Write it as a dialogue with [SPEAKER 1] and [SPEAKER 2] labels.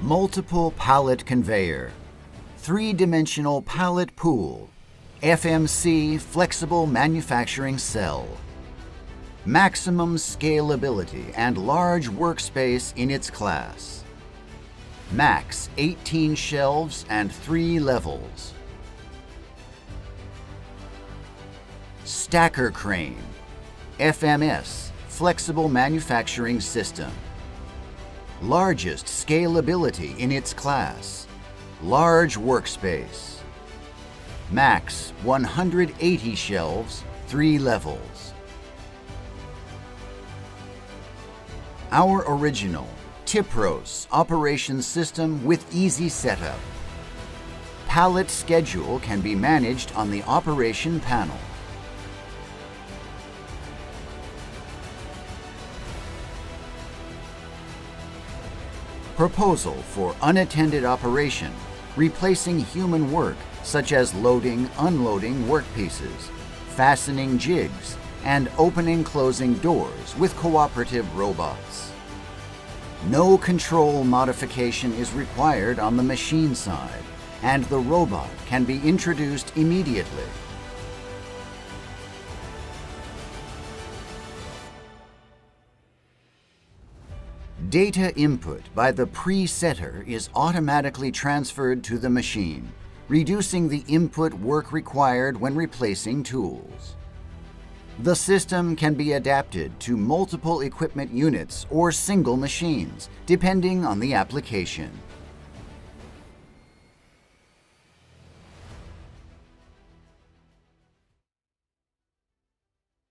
[SPEAKER 1] Multiple pallet conveyor, three-dimensional pallet pool, FMC flexible manufacturing cell. Maximum scalability and large workspace in its class. Max 18 shelves and 3 levels. Stacker crane, FMS flexible manufacturing system. Largest scalability in its class. Large workspace. Max 180 shelves, 3 levels. Our original TIPROS operation system with easy setup. Pallet schedule can be managed on the operation panel. Proposal for unattended operation, replacing human work such as loading, unloading workpieces, fastening jigs, and opening-closing doors with cooperative robots. No control modification is required on the machine side, and the robot can be introduced immediately. Data input by the presetter is automatically transferred to the machine, reducing the input work required when replacing tools. The system can be adapted to multiple equipment units or single machines, depending on the application.